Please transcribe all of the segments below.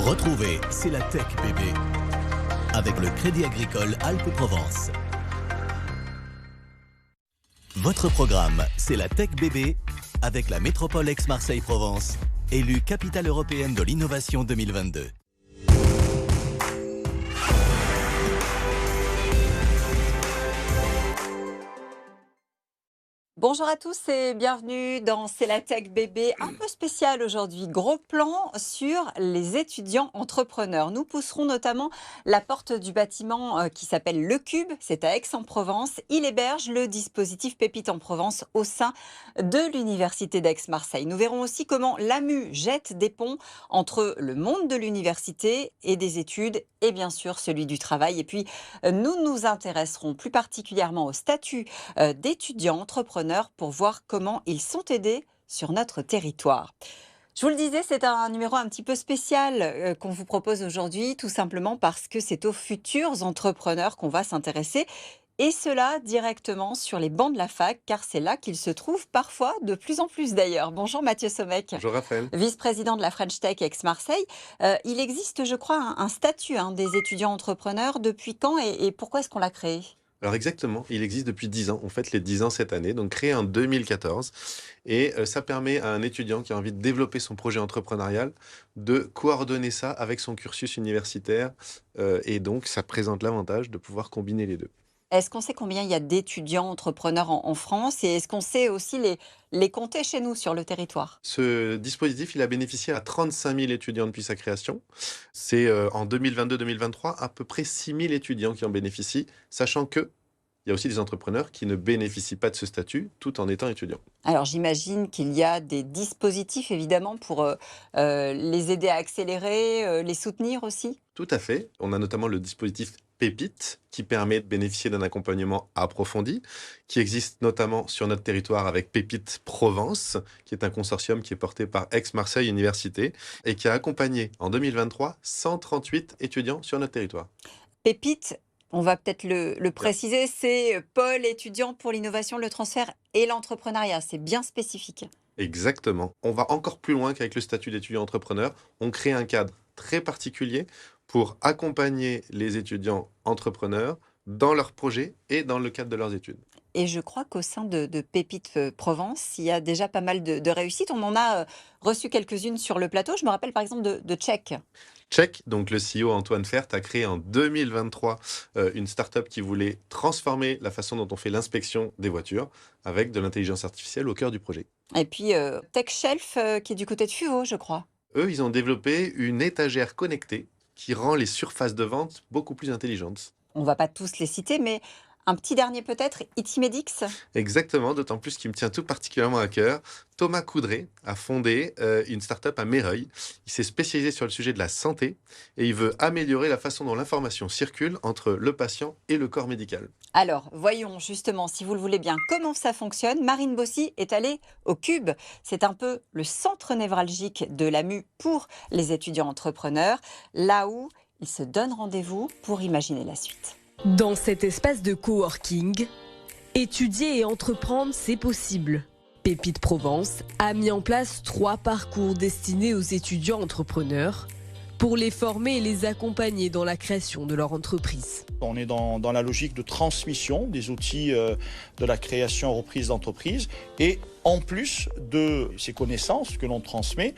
Retrouvez C'est la Tech bébé avec le Crédit Agricole Alpes-Provence. Votre programme C'est la Tech bébé avec la métropole Aix-Marseille-Provence, élue capitale européenne de l'innovation 2022. Bonjour à tous et bienvenue dans C'est la Tech bébé, un peu spécial aujourd'hui. Gros plan sur les étudiants entrepreneurs. Nous pousserons notamment la porte du bâtiment qui s'appelle Le Cube, c'est à Aix-en-Provence. Il héberge le dispositif Pépite en Provence au sein de l'Université d'Aix-Marseille. Nous verrons aussi comment l'AMU jette des ponts entre le monde de l'université et des études et bien sûr celui du travail. Et puis nous nous intéresserons plus particulièrement au statut d'étudiants entrepreneurs pour voir comment ils sont aidés sur notre territoire. Je vous le disais, c'est un numéro un petit peu spécial qu'on vous propose aujourd'hui, tout simplement parce que c'est aux futurs entrepreneurs qu'on va s'intéresser. Et cela directement sur les bancs de la fac, car c'est là qu'ils se trouvent parfois, de plus en plus d'ailleurs. Bonjour Mathieu Sommek. Bonjour Raphaël. Vice-président de la French Tech Aix-Marseille. Il existe, je crois, un statut des étudiants entrepreneurs. Depuis quand et pourquoi est-ce qu'on l'a créé ? Alors exactement, il existe depuis 10 ans, on fête les 10 ans cette année, donc créé en 2014. Et ça permet à un étudiant qui a envie de développer son projet entrepreneurial de coordonner ça avec son cursus universitaire. Et donc ça présente l'avantage de pouvoir combiner les deux. Est-ce qu'on sait combien il y a d'étudiants entrepreneurs en France et est-ce qu'on sait aussi les compter chez nous sur le territoire ? Ce dispositif, il a bénéficié à 35 000 étudiants depuis sa création. C'est en 2022-2023 à peu près 6 000 étudiants qui en bénéficient, sachant que il y a aussi des entrepreneurs qui ne bénéficient pas de ce statut tout en étant étudiants. Alors j'imagine qu'il y a des dispositifs évidemment pour les aider à accélérer, les soutenir aussi ? Tout à fait. On a notamment le dispositif Pépite qui permet de bénéficier d'un accompagnement approfondi, qui existe notamment sur notre territoire avec Pépite Provence, qui est un consortium qui est porté par Aix-Marseille Université et qui a accompagné en 2023 138 étudiants sur notre territoire. Pépite, on va peut-être le préciser, c'est pôle étudiant pour l'innovation, le transfert et l'entrepreneuriat. C'est bien spécifique. Exactement. On va encore plus loin qu'avec le statut d'étudiant entrepreneur. On crée un cadre très particulier pour accompagner les étudiants entrepreneurs dans leurs projets et dans le cadre de leurs études. Et je crois qu'au sein de Pépite Provence, il y a déjà pas mal de réussites. On en a reçu quelques-unes sur le plateau. Je me rappelle par exemple de Check. Check, donc le CEO Antoine Fert a créé en 2023 une start-up qui voulait transformer la façon dont on fait l'inspection des voitures avec de l'intelligence artificielle au cœur du projet. Et puis TechShelf qui est du côté de Fuveau, je crois. Eux, ils ont développé une étagère connectée qui rend les surfaces de vente beaucoup plus intelligentes. On ne va pas tous les citer, mais un petit dernier peut-être, Itimedix. Exactement, d'autant plus qu'il me tient tout particulièrement à cœur. Thomas Coudray a fondé une start-up à Méreuil. Il s'est spécialisé sur le sujet de la santé et il veut améliorer la façon dont l'information circule entre le patient et le corps médical. Alors, voyons justement, si vous le voulez bien, comment ça fonctionne. Marine Bossy est allée au Cube. C'est un peu le centre névralgique de l'AMU pour les étudiants entrepreneurs, là où ils se donnent rendez-vous pour imaginer la suite. Dans cet espace de coworking, étudier et entreprendre, c'est possible. Pépite Provence a mis en place 3 parcours destinés aux étudiants entrepreneurs pour les former et les accompagner dans la création de leur entreprise. On est dans la logique de transmission des outils de la création reprise d'entreprise et en plus de ces connaissances que l'on transmet,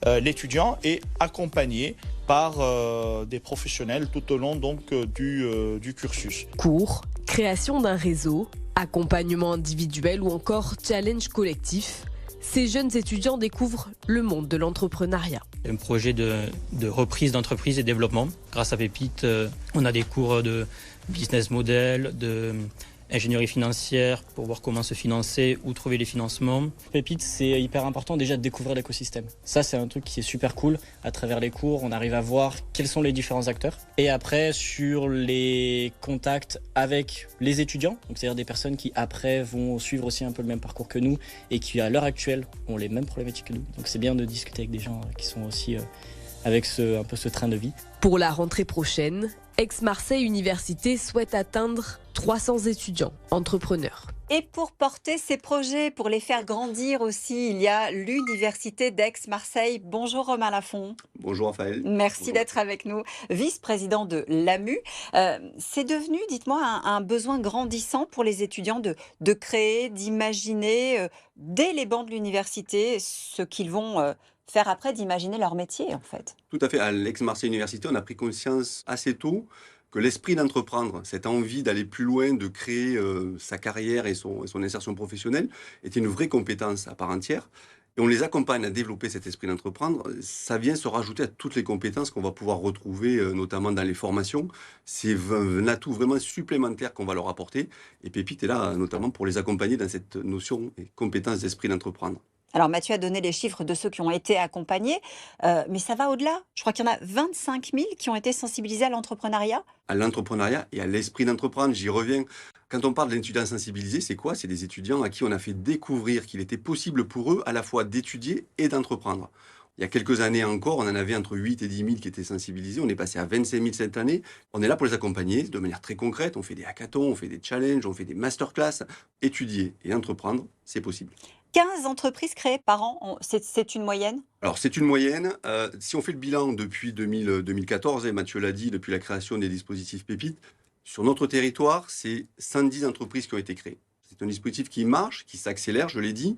l'étudiant est accompagné par des professionnels tout au long donc, du cursus. Cours, création d'un réseau, accompagnement individuel ou encore challenge collectif, ces jeunes étudiants découvrent le monde de l'entrepreneuriat. Un projet de reprise d'entreprise et développement. Grâce à Pépite, on a des cours de business model, de ingénierie financière pour voir comment se financer, où trouver les financements. Pépite, c'est hyper important déjà de découvrir l'écosystème. Ça, c'est un truc qui est super cool. À travers les cours, on arrive à voir quels sont les différents acteurs. Et après, sur les contacts avec les étudiants, donc c'est-à-dire des personnes qui après vont suivre aussi un peu le même parcours que nous et qui à l'heure actuelle ont les mêmes problématiques que nous. Donc c'est bien de discuter avec des gens qui sont aussi avec un peu ce train de vie. Pour la rentrée prochaine, Aix-Marseille Université souhaite atteindre 300 étudiants entrepreneurs. Et pour porter ces projets, pour les faire grandir aussi, il y a l'Université d'Aix-Marseille. Bonjour Romain Lafont. Bonjour Raphaël. Merci Bonjour. d'être avec nous, vice-président de l'AMU. C'est devenu, dites-moi, un besoin grandissant pour les étudiants de créer, d'imaginer, dès les bancs de l'université, ce qu'ils vont faire après, d'imaginer leur métier en fait. Tout à fait. À l'Aix-Marseille Université, on a pris conscience assez tôt que l'esprit d'entreprendre, cette envie d'aller plus loin, de créer sa carrière et son insertion professionnelle, était une vraie compétence à part entière. Et on les accompagne à développer cet esprit d'entreprendre. Ça vient se rajouter à toutes les compétences qu'on va pouvoir retrouver, notamment dans les formations. C'est un atout vraiment supplémentaire qu'on va leur apporter. Et Pépite est là, notamment, pour les accompagner dans cette notion et compétence d'esprit d'entreprendre. Alors Mathieu a donné les chiffres de ceux qui ont été accompagnés, mais ça va au-delà. Je crois qu'il y en a 25 000 qui ont été sensibilisés à l'entrepreneuriat. À l'entrepreneuriat et à l'esprit d'entreprendre, j'y reviens. Quand on parle d'étudiants sensibilisés, c'est quoi? C'est des étudiants à qui on a fait découvrir qu'il était possible pour eux à la fois d'étudier et d'entreprendre. Il y a quelques années encore, on en avait entre 8 et 10 000 qui étaient sensibilisés. On est passé à 25 000 cette année. On est là pour les accompagner de manière très concrète. On fait des hackathons, on fait des challenges, on fait des masterclass. Étudier et entreprendre, c'est possible. 15 entreprises créées par an, c'est une moyenne? Alors, c'est une moyenne. Si on fait le bilan depuis 2014, et Mathieu l'a dit, depuis la création des dispositifs Pépites, sur notre territoire, c'est 110 entreprises qui ont été créées. C'est un dispositif qui marche, qui s'accélère, je l'ai dit.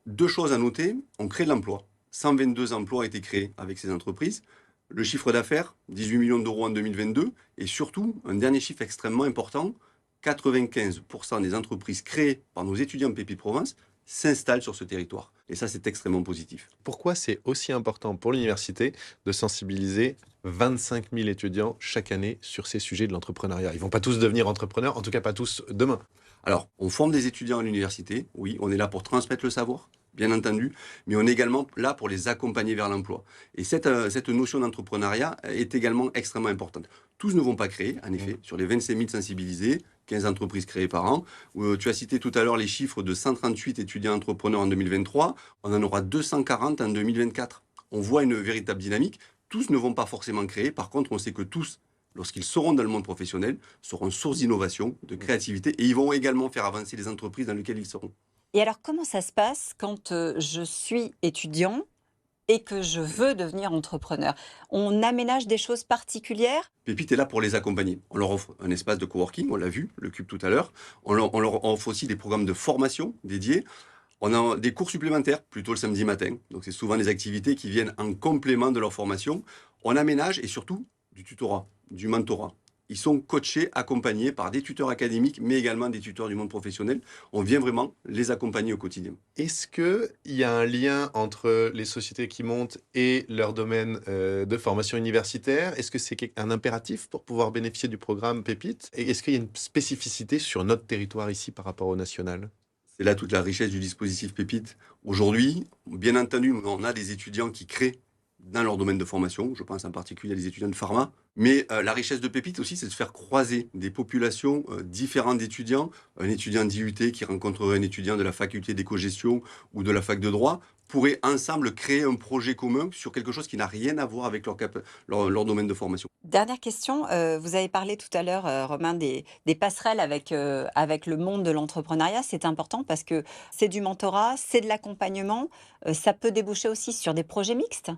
Deux choses à noter, on crée de l'emploi. 122 emplois ont été créés avec ces entreprises. Le chiffre d'affaires, 18 millions d'euros en 2022. Et surtout, un dernier chiffre extrêmement important, 95% des entreprises créées par nos étudiants Pépites Provence s'installent sur ce territoire. Et ça, c'est extrêmement positif. Pourquoi c'est aussi important pour l'université de sensibiliser 25 000 étudiants chaque année sur ces sujets de l'entrepreneuriat? Ils ne vont pas tous devenir entrepreneurs, en tout cas pas tous demain. Alors, on forme des étudiants à l'université, oui, on est là pour transmettre le savoir, bien entendu, mais on est également là pour les accompagner vers l'emploi. Et cette notion d'entrepreneuriat est également extrêmement importante. Tous ne vont pas créer, en effet, sur les 25 000 sensibilisés, 15 entreprises créées par an. Tu as cité tout à l'heure les chiffres de 138 étudiants entrepreneurs en 2023, on en aura 240 en 2024. On voit une véritable dynamique. Tous ne vont pas forcément créer, par contre, on sait que tous, lorsqu'ils seront dans le monde professionnel, seront source d'innovation, de créativité, et ils vont également faire avancer les entreprises dans lesquelles ils seront. Et alors, comment ça se passe quand je suis étudiant et que je veux devenir entrepreneur? On aménage des choses particulières? Pépite est là pour les accompagner. On leur offre un espace de coworking, on l'a vu, le cube tout à l'heure. On leur offre aussi des programmes de formation dédiés. On a des cours supplémentaires, plutôt le samedi matin. Donc c'est souvent des activités qui viennent en complément de leur formation. On aménage et surtout du tutorat, du mentorat. Ils sont coachés, accompagnés par des tuteurs académiques, mais également des tuteurs du monde professionnel. On vient vraiment les accompagner au quotidien. Est-ce qu'il y a un lien entre les sociétés qui montent et leur domaine de formation universitaire? Est-ce que c'est un impératif pour pouvoir bénéficier du programme Pépite? Et est-ce qu'il y a une spécificité sur notre territoire ici par rapport au national? C'est là toute la richesse du dispositif Pépite. Aujourd'hui, bien entendu, on a des étudiants qui créent dans leur domaine de formation. Je pense en particulier à des étudiants de pharma. Mais la richesse de Pépite aussi, c'est de faire croiser des populations différentes d'étudiants. Un étudiant d'IUT qui rencontrerait un étudiant de la faculté d'éco-gestion ou de la fac de droit pourraient ensemble créer un projet commun sur quelque chose qui n'a rien à voir avec leur domaine de formation. Dernière question, vous avez parlé tout à l'heure, Romain, des passerelles avec le monde de l'entrepreneuriat. C'est important parce que c'est du mentorat, c'est de l'accompagnement. Ça peut déboucher aussi sur des projets mixtes?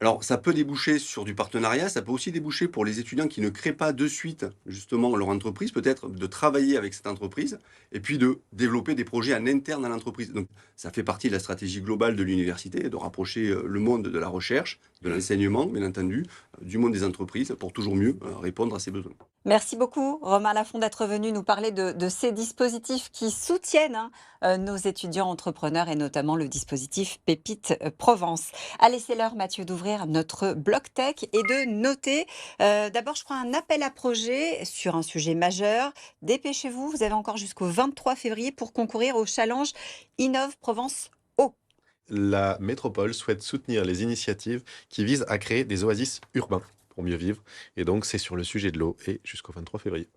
Alors, ça peut déboucher sur du partenariat, ça peut aussi déboucher pour les étudiants qui ne créent pas de suite, justement, leur entreprise, peut-être de travailler avec cette entreprise, et puis de développer des projets en interne à l'entreprise. Donc, ça fait partie de la stratégie globale de l'université, de rapprocher le monde de la recherche, de l'enseignement, bien entendu, du monde des entreprises, pour toujours mieux répondre à ces besoins. Merci beaucoup, Romain Lafont, d'être venu nous parler de ces dispositifs qui soutiennent nos étudiants entrepreneurs et notamment le dispositif Pépite Provence. Allez, c'est l'heure, Mathieu, d'ouvrir notre bloc tech et de noter. D'abord, je crois, un appel à projet sur un sujet majeur. Dépêchez-vous, vous avez encore jusqu'au 23 février pour concourir au challenge Innove Provence Eau. La métropole souhaite soutenir les initiatives qui visent à créer des oasis urbains pour mieux vivre. Et donc, c'est sur le sujet de l'eau et jusqu'au 23 février.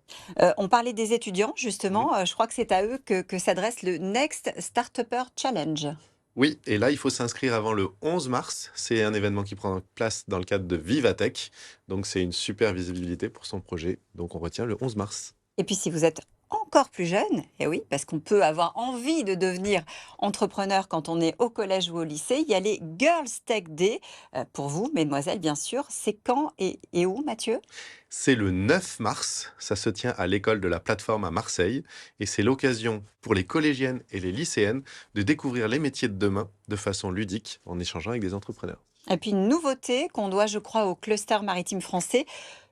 On parlait des étudiants, justement. Je crois que c'est à eux que s'adresse le Next Startupper Challenge. Oui, et là, il faut s'inscrire avant le 11 mars. C'est un événement qui prend place dans le cadre de Vivatech. Donc, c'est une super visibilité pour son projet. Donc, on retient le 11 mars. Et puis, si vous êtes encore plus jeune, et oui, parce qu'on peut avoir envie de devenir entrepreneur quand on est au collège ou au lycée, il y a les Girls Tech Day. Pour vous, mesdemoiselles, bien sûr, c'est quand et où, Mathieu? C'est le 9 mars, ça se tient à l'école de la plateforme à Marseille et c'est l'occasion pour les collégiennes et les lycéennes de découvrir les métiers de demain de façon ludique en échangeant avec des entrepreneurs. Et puis une nouveauté qu'on doit, je crois, au cluster maritime français,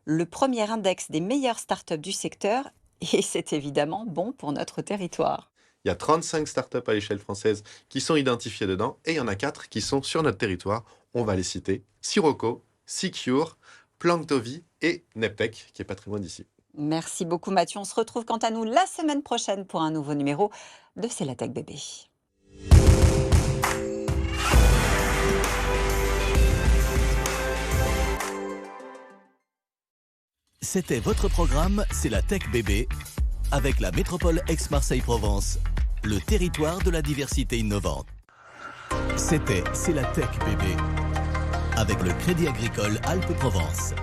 le premier index des meilleures startups du secteur, et c'est évidemment bon pour notre territoire. Il y a 35 startups à l'échelle française qui sont identifiées dedans et il y en a 4 qui sont sur notre territoire. On va les citer: Sirocco, Secure, Planktovi et Neptech, qui est pas très loin d'ici. Merci beaucoup, Mathieu. On se retrouve quant à nous la semaine prochaine pour un nouveau numéro de C'est la Tech Bébé. C'était votre programme C'est la Tech Bébé avec la métropole Aix-Marseille-Provence, le territoire de la diversité innovante. C'était C'est la Tech Bébé avec le Crédit Agricole Alpes-Provence.